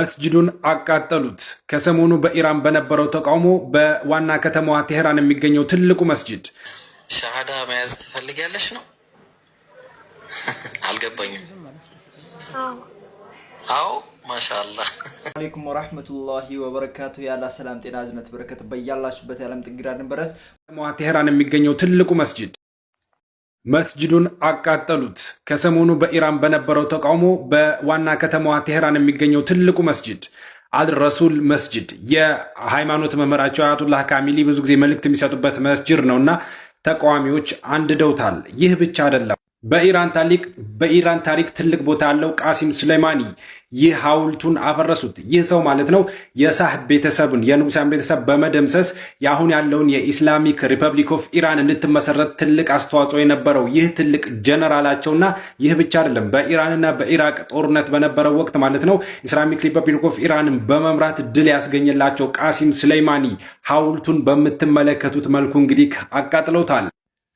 መስጂዱን አቃጠሉት። ከሰሞኑ በኢራን በነበረው ተቃውሞ በዋና ከተማዋ ቴህራን የሚገኘው ትልቁ መስጂድ ሻሃዳ መያዝ ትፈልጊያለሽ ነው? አልገባኝም። አዎ ማሻአላህ። አለይኩም ወራህመቱላሂ ወበረካቱ። ያላ ሰላም ጤና እዝነት በረከት በያላችሁበት የዓለም ጥግ ድረስ ከተማዋ ቴህራን የሚገኘው ትልቁ መስጂዱን አቃጠሉት። ከሰሞኑ በኢራን በነበረው ተቃውሞ በዋና ከተማዋ ቴህራን የሚገኘው ትልቁ መስጂድ አልረሱል መስጂድ የሃይማኖት መምህራቸው አያቱላህ ካሚሊ ብዙ ጊዜ መልእክት የሚሰጡበት መስጂድ ነውና ተቃዋሚዎች አንድደውታል። ይህ ብቻ አይደለም። በኢራን ታሪክ ትልቅ ቦታ ያለው ቃሲም ሱሌይማኒ ይህ ሐውልቱን አፈረሱት። ይህ ሰው ማለት ነው የሳህ ቤተሰብን የንጉሳን ቤተሰብ በመደምሰስ የአሁን ያለውን የኢስላሚክ ሪፐብሊክ ኦፍ ኢራን እንድትመሰረት ትልቅ አስተዋጽኦ የነበረው ይህ ትልቅ ጀነራላቸውና ይህ ብቻ አይደለም። በኢራንና በኢራቅ ጦርነት በነበረው ወቅት ማለት ነው ኢስላሚክ ሪፐብሊክ ኦፍ ኢራንን በመምራት ድል ያስገኘላቸው ቃሲም ሱሌይማኒ ሐውልቱን በምትመለከቱት መልኩ እንግዲህ አቃጥለውታል።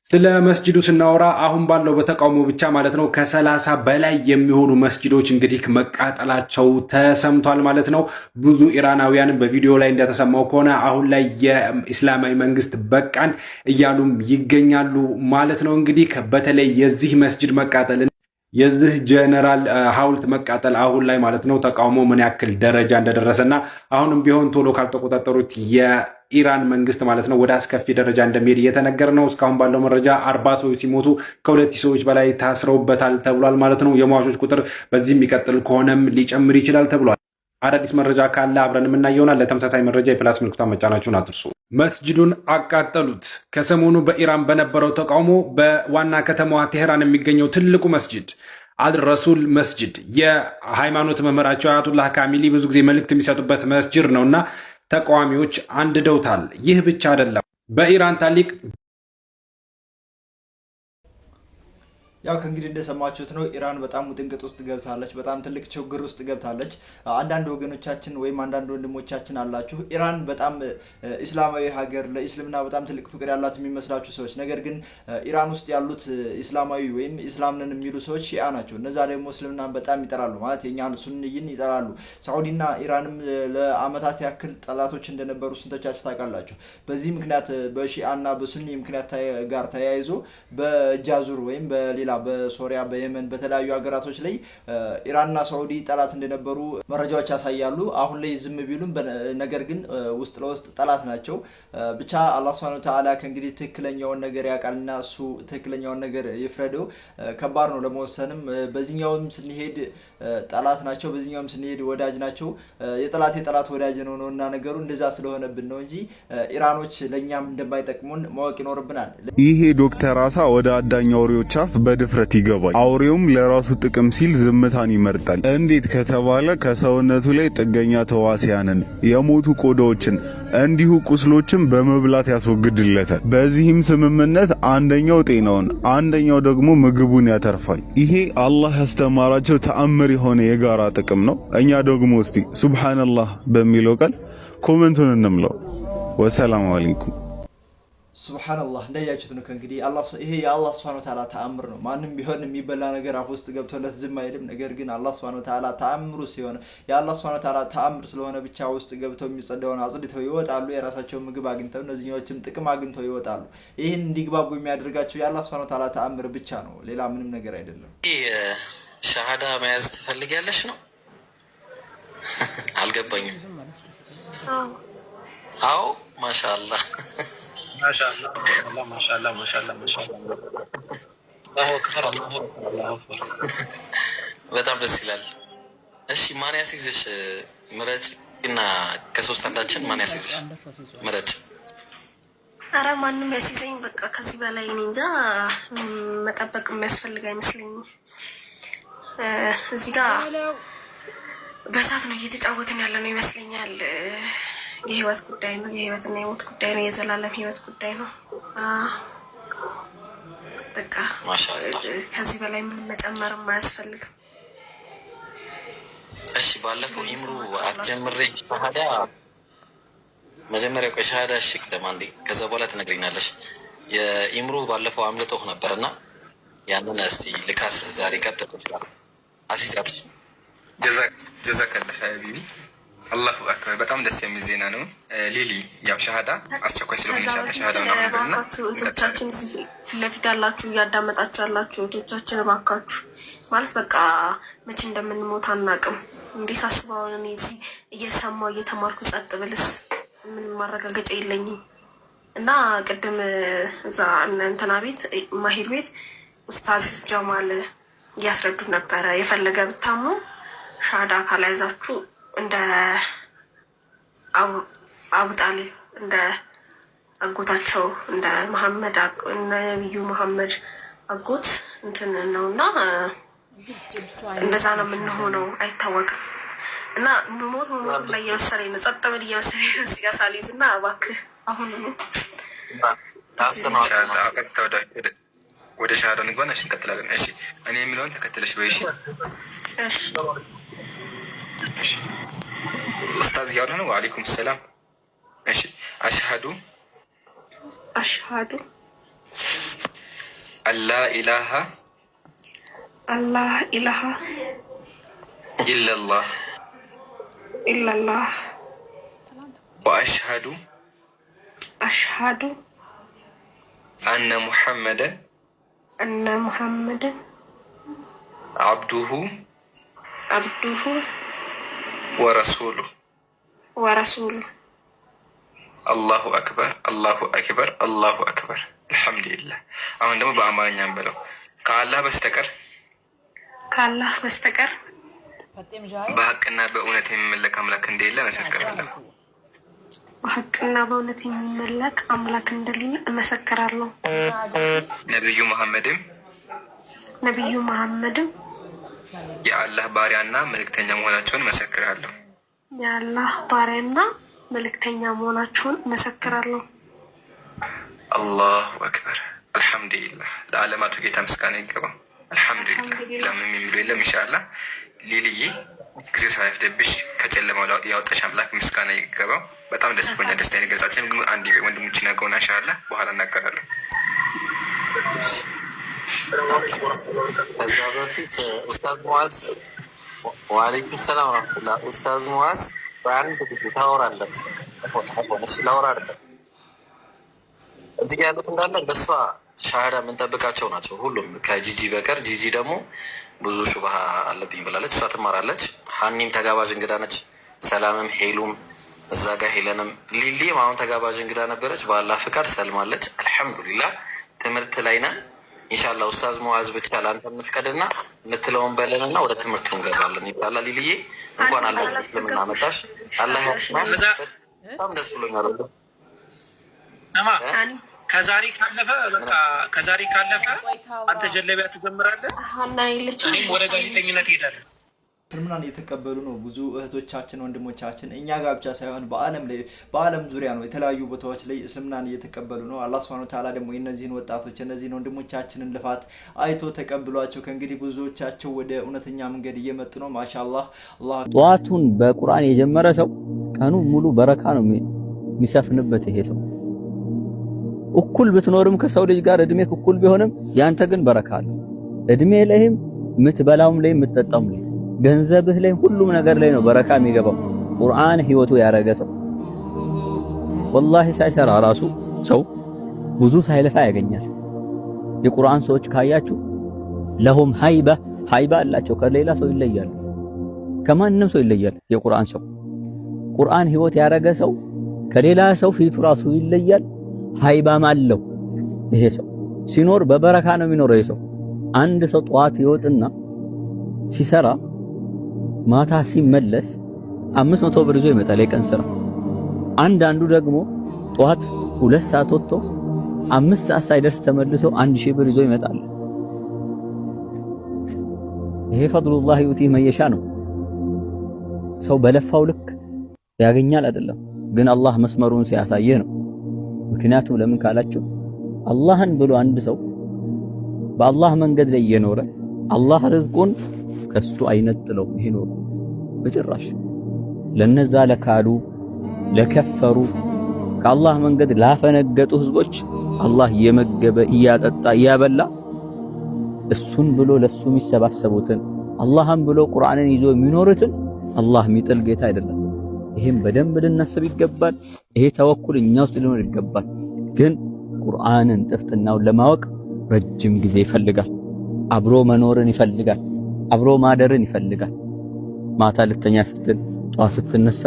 ስለ መስጂዱ ስናወራ አሁን ባለው በተቃውሞ ብቻ ማለት ነው ከ30 በላይ የሚሆኑ መስጂዶች እንግዲህ መቃጠላቸው ተሰምቷል ማለት ነው። ብዙ ኢራናውያንም በቪዲዮ ላይ እንደተሰማው ከሆነ አሁን ላይ የኢስላማዊ መንግስት በቃን እያሉም ይገኛሉ ማለት ነው። እንግዲህ በተለይ የዚህ መስጂድ መቃጠል የዚህ ጀነራል ሐውልት መቃጠል አሁን ላይ ማለት ነው ተቃውሞ ምን ያክል ደረጃ እንደደረሰና አሁንም ቢሆን ቶሎ ካልተቆጣጠሩት የኢራን መንግስት ማለት ነው ወደ አስከፊ ደረጃ እንደሚሄድ እየተነገረ ነው። እስካሁን ባለው መረጃ 40 ሰዎች ሲሞቱ ከ2 ሰዎች በላይ ታስረውበታል ተብሏል ማለት ነው። የሟቾች ቁጥር በዚህ የሚቀጥል ከሆነም ሊጨምር ይችላል ተብሏል። አዳዲስ መረጃ ካለ አብረን የምናየውናል። ለተመሳሳይ መረጃ የፕላስ ምልክቷን መጫናችሁን አትርሱ። መስጂዱን አቃጠሉት። ከሰሞኑ በኢራን በነበረው ተቃውሞ በዋና ከተማዋ ቴህራን የሚገኘው ትልቁ መስጂድ አልረሱል መስጂድ የሃይማኖት መምህራቸው አያቱላህ ካሚሊ ብዙ ጊዜ መልእክት የሚሰጡበት መስጂድ ነውና ተቃዋሚዎች አንድደውታል። ይህ ብቻ አይደለም። በኢራን ታሪክ ያው ከእንግዲህ እንደሰማችሁት ነው ኢራን በጣም ውጥንቅጥ ውስጥ ገብታለች። በጣም ትልቅ ችግር ውስጥ ገብታለች። አንዳንድ ወገኖቻችን ወይም አንዳንድ ወንድሞቻችን አላችሁ ኢራን በጣም እስላማዊ ሀገር ለእስልምና በጣም ትልቅ ፍቅር ያላት የሚመስላችሁ ሰዎች፣ ነገር ግን ኢራን ውስጥ ያሉት እስላማዊ ወይም እስላምንን የሚሉ ሰዎች ሺአ ናቸው። እነዛ ደግሞ እስልምናን በጣም ይጠላሉ፣ ማለት የኛን ሱንይን ይጠላሉ። ሳዑዲና ኢራንም ለአመታት ያክል ጠላቶች እንደነበሩ ስንቶቻችሁ ታውቃላችሁ? በዚህ ምክንያት በሺአና በሱኒ ምክንያት ጋር ተያይዞ በጃዙር ወይም በሌላ በሶሪያ በየመን በተለያዩ ሀገራቶች ላይ ኢራንና ሳዑዲ ጠላት እንደነበሩ መረጃዎች ያሳያሉ። አሁን ላይ ዝም ቢሉም ነገር ግን ውስጥ ለውስጥ ጠላት ናቸው። ብቻ አላህ Subhanahu Wa Ta'ala ከእንግዲህ ትክክለኛውን ነገር ያውቃልና እሱ ትክክለኛውን ነገር ይፍረደው። ከባድ ነው ለመወሰንም። በዚህኛውም ስንሄድ ጠላት ናቸው፣ በዚህኛውም ስንሄድ ወዳጅ ናቸው። የጠላት ወዳጅ ነውና ነገሩ እንደዛ ስለሆነብን ነው እንጂ ኢራኖች ለኛም እንደማይጠቅሙን ማወቅ ይኖርብናል። ይሄ ዶክተር አሳ ወደ አዳኝ አውሬዎች አፍ በድፍረት ይገባል። አውሬውም ለራሱ ጥቅም ሲል ዝምታን ይመርጣል። እንዴት ከተባለ ከሰውነቱ ላይ ጥገኛ ተዋሲያንን፣ የሞቱ ቆዳዎችን እንዲሁ ቁስሎችን በመብላት ያስወግድለታል። በዚህም ስምምነት አንደኛው ጤናውን አንደኛው ደግሞ ምግቡን ያተርፋል። ይሄ አላህ ያስተማራቸው ተአምር የሆነ የጋራ ጥቅም ነው። እኛ ደግሞ እስቲ ሱብሃንአላህ በሚለው ቃል ኮሜንቱን እንምለው። ወሰላሙ አለይኩም። ሱብሃንአላህ እንዳያችሁት ነው። ከእንግዲህ ይሄ የአላህ Subhanahu Wa Ta'ala ተአምር ነው። ማንም ቢሆን የሚበላ ነገር አፍ ውስጥ ገብቶለት ዝም አይልም። ነገር ግን አላህ Subhanahu Wa Ta'ala ተአምሩ ሲሆን የአላህ Subhanahu Wa Ta'ala ተአምር ስለሆነ ብቻ ውስጥ ገብተው የሚጸደውን አጽድተው ይወጣሉ። የራሳቸውን ምግብ አግኝተው እነዚህኞችም ጥቅም አግኝተው ይወጣሉ። ይህን እንዲግባቡ የሚያደርጋቸው የአላህ Subhanahu Wa Ta'ala ተአምር ብቻ ነው፣ ሌላ ምንም ነገር አይደለም። ሻሃዳ መያዝ ትፈልጊያለሽ ነው? አልገባኝም። አዎ ማሻአላህ ማሻአላህ ማሻአላህ ማሻአላህ ማሻአላህ አላሁ አክበር አላሁ አክበር። በጣም ደስ ይላል። እሺ ማን ያስይዝሽ? ምረጭ እና ከሶስት አንዳችን ማን ያስይዝሽ? ምረጭ። አረ ማንም ያስይዘኝ በቃ። ከዚህ በላይ እኔ እንጃ መጠበቅ የሚያስፈልግ አይመስለኝም። እዚህ ጋር በሳት ነው እየተጫወትን ያለ ነው ይመስለኛል። የህይወት ጉዳይ ነው፣ የህይወትና የሞት ጉዳይ ነው፣ የዘላለም ህይወት ጉዳይ ነው። በቃ ማሻአላህ ከዚህ በላይ ምን መጨመርም አያስፈልግም። እሺ ባለፈው ኢምሩ አትጀምሬ ሻሃዳ መጀመሪያው ከሻሃዳ እሺ ለማንዴ ከዛ በኋላ ትነግሪናለሽ። የኢምሩ ባለፈው አምልጦህ ነበርና ያንን እስቲ ልካስ ዛሬ ቀጥል አሲዛት ጀዛከላህ ሀቢቢ አላሁ አክበር። በጣም ደስ የሚል ዜና ነው። ሊሊ ያው ሻሃዳ አስቸኳይ ስለሆነ ኢንሻአላህ ሻሃዳ ነው እና እህቶቻችን ፊት ለፊት ያላችሁ እያዳመጣችሁ ያላችሁ እህቶቻችን እባካችሁ ማለት በቃ መቼ እንደምንሞት አናውቅም። እንዴት ሳስበው እኔ እዚህ እየሰማሁ እየተማርኩ ጸጥ ብልስ ምን ማረጋገጫ የለኝም። እና ቅድም እዛ እንትና ቤት ማሂር ቤት ኡስታዝ ጀማል እያስረዱ ነበረ። የፈለገ ብታምኑ ሻሃዳ ካላያዛችሁ እንደ አቡ ጣሊብ እንደ አጎታቸው እንደ መሐመድ ነብዩ መሐመድ አጎት እንትን ነውና እንደዛ ነው የምንሆነው፣ አይታወቅም። እና መሞት ላይ እየመሰለኝ ነው፣ ጸጥ ብል እየመሰለኝ ነው እዚህ ጋር ሳልይዝ እና እባክህ አሁን ነው ወደ ሻሃዳ ንግባና እሺ እንቀጥላለን። እሺ እኔ የሚለውን ተከትለሽ በይ። እሺ እሺ ኡስታዝ ያሉ ነው። ወአለይኩም ሰላም። እሺ አሽሃዱ አላ ኢላሃ ኢላላህ ወአሽሃዱ አነ ሙሐመደን አብዱሁ ወረሱሉ አላሁ አክበር አላሁ አክበር አላሁ አክበር አልሐምዱሊላህ። አሁን ደግሞ በአማርኛ እንበለው። ከአላህ በስተቀር በሐቅና በእውነት የሚመለክ አምላክ እንደሌለ እመሰክራለሁ። በሐቅና በእውነት የሚመለክ አምላክ እንደሌለ እመሰክራለሁ። ነብዩ መሐመድም የአላህ ባሪያና መልእክተኛ መሆናቸውን እመሰክራለሁ። አላሁ አክበር አልሐምዱሊላህ። ለዓለማቱ ጌታ ምስጋና ይገባው። አልሐምዱሊላህ። ለምን የሚለው የለም። ኢንሻአላህ ሊልዬ ጊዜ ሳይፈጅብሽ ከጨለማው ያወጣሽ አምላክ ምስጋና ይገባው። በጣም ደስ ብሎኛል። ደስታዬን ገለጻችን ግን አንድ ወንድሞች ነገውና ኢንሻአላህ በኋላ እናገራለሁ። ከዛ በፊት ኡስታዝ ሙአዝ ወአለይኩም ሰላም ወራህመቱላህ። ኡስታዝ ሙአዝ በአንድ ጊዜ ታወራለህ። እሺ ላውራ አይደለም እዚህ ጋር ያሉት እንዳለ ለሷ ሻሃዳ የምንጠብቃቸው ናቸው ሁሉም ከጂጂ በቀር። ጂጂ ደግሞ ብዙ ሹብሃ አለብኝ ብላለች። እሷ ትማራለች። ሀኒም ተጋባዥ እንግዳ ነች። ሰላምም ሄሉም እዛ ጋር ሄለንም ሊሊም አሁን ተጋባዥ እንግዳ ነበረች። በአላህ ፍቃድ ሰልማለች። አልሐምዱሊላህ ትምህርት ላይ ነን። ኢንሻአላህ ኡስታዝ ሙአዝ ብቻ ለአንተ እንፍቀድና የምትለውን በለንና ወደ ትምህርቱ እንገባለን። ይባላል። ሊሊዬ እንኳን አላህ ስለምናመጣሽ አላህ ያስማሽ። በጣም ደስ ብሎኛል። ከዛሬ ካለፈ አንተ ጀለቢያ ትጀምራለህ፣ እኔም ወደ ጋዜጠኝነት ሄዳለሁ። እስልምናን እየተቀበሉ ነው ብዙ እህቶቻችን ወንድሞቻችን፣ እኛ ጋር ብቻ ሳይሆን በዓለም ዙሪያ ነው የተለያዩ ቦታዎች ላይ እስልምናን እየተቀበሉ ነው። አላህ Subhanahu Wa Ta'ala ደግሞ የነዚህን ወጣቶች እነዚህን ወንድሞቻችንን ልፋት አይቶ ተቀብሏቸው ከእንግዲህ ብዙዎቻቸው ወደ እውነተኛ መንገድ እየመጡ ነው። ማሻአላህ። አላህ ጧቱን በቁርአን የጀመረ ሰው ቀኑ ሙሉ በረካ ነው የሚሰፍንበት። ይሄ ሰው እኩል ብትኖርም ከሰው ልጅ ጋር እድሜ እኩል ቢሆንም ያንተ ግን በረካ አለ። እድሜ ላይም ምትበላውም ላይ ምትጠጣውም ላይ ገንዘብህ ላይ ሁሉም ነገር ላይ ነው በረካ የሚገባው። ቁርአን ህይወቱ ያረገ ሰው ወላሂ ሳይሰራ ራሱ ሰው ብዙ ሳይለፋ ያገኛል። የቁርአን ሰዎች ካያችሁ ለሁም ሃይባ አላቸው። ከሌላ ሰው ይለያሉ፣ ከማንም ሰው ይለያል። የቁርአን ሰው ቁርአን ህይወት ያረገ ሰው ከሌላ ሰው ፊቱ ራሱ ይለያል። ሃይባም አለው። ይሄ ሰው ሲኖር በበረካ ነው የሚኖረው። ይሄ ሰው አንድ ሰው ጧት ይወጥና ሲሰራ ማታ ሲመለስ 500 ብር ይዞ ይመጣል የቀን ስራ። አንዳንዱ ደግሞ ጧት 2 ሰዓት ወጥቶ 5 ሰዓት ሳይደርስ ተመልሶ 1000 ብር ይዞ ይመጣል። ይሄ ፈድሉላህ ዩቲህ መየሻ ነው። ሰው በለፋው ልክ ያገኛል አይደለም፣ ግን አላህ መስመሩን ሲያሳየ ነው። ምክንያቱም ለምን ካላችሁ አላህን ብሎ አንድ ሰው በአላህ መንገድ ላይ እየኖረ አላህ ርዝቁን ከሱ አይነጥለው። ይሄ ነው በጭራሽ። ለነዛ ለካዱ ለከፈሩ ከአላህ መንገድ ላፈነገጡ ህዝቦች አላህ እየመገበ እያጠጣ እያበላ እሱን ብሎ ለሱ የሚሰባሰቡትን አላህም ብሎ ቁርአንን ይዞ የሚኖሩትን አላህ የሚጥል ጌታ አይደለም። ይሄም በደንብ ልናስብ ይገባል። ይሄ ተወኩል እኛ ውስጥ ሊኖር ይገባል። ግን ቁርአንን ጥፍጥናውን ለማወቅ ረጅም ጊዜ ይፈልጋል። አብሮ መኖርን ይፈልጋል። አብሮ ማደርን ይፈልጋል። ማታ ልተኛ ስትል ጧት ስትነሳ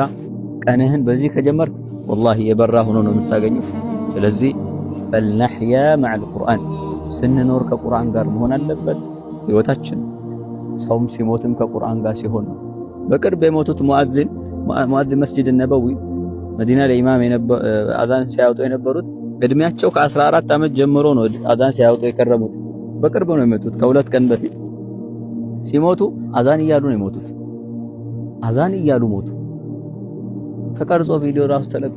ቀንህን በዚህ ከጀመርክ ወላሂ የበራ ሆኖ ነው የምታገኙት። ስለዚህ ፈልነህያ መዐል ቁርአን ስንኖር ከቁርአን ጋር መሆን አለበት ህይወታችን። ሰውም ሲሞትም ከቁርአን ጋር ሲሆን ነው። በቅርብ የሞቱት ሙአዚን መስጂድ ነበዊ መዲና ላይ ኢማም አዛን ሲያወጡ የነበሩት እድሜያቸው ከ14 ዓመት ጀምሮ ነው አዛን ሲያወጡ የከረሙት። በቅርብ ነው የመጡት። ከሁለት ቀን በፊት ሲሞቱ አዛን እያሉ ነው የሞቱት። አዛን እያሉ ሞቱ። ተቀርጾ ቪዲዮ ራሱ ተለቆ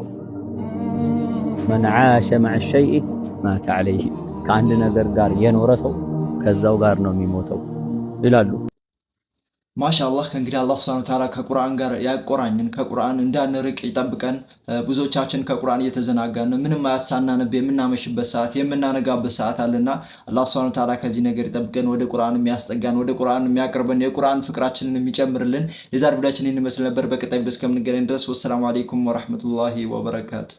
መን ዓሸ መዐ ሸይኢ ማተ ዐለይሂ ከአንድ ነገር ጋር የኖረ ሰው ከዛው ጋር ነው የሚሞተው ይላሉ። ማሻአላህ ከእንግዲህ አላህ ሱብሓነሁ ወተዓላ ከቁርአን ጋር ያቆራኝን፣ ከቁርአን እንዳንርቅ ይጠብቀን። ብዙዎቻችን ከቁርአን እየተዘናጋን ምንም አያሳናንብ የምናመሽበት ሰዓት የምናነጋበት ሰዓት አለና አላህ ሱብሓነሁ ወተዓላ ከዚህ ነገር ይጠብቀን፣ ወደ ቁርአን የሚያስጠጋን፣ ወደ ቁርአን የሚያቀርበን፣ የቁርአን ፍቅራችንን የሚጨምርልን። የዛሬ ቪዲዮአችን ይመስል ነበር። በቀጣይ ቪዲዮ እስከምንገናኝ ድረስ ወሰላሙ አለይኩም ወራህመቱላሂ ወበረካቱ።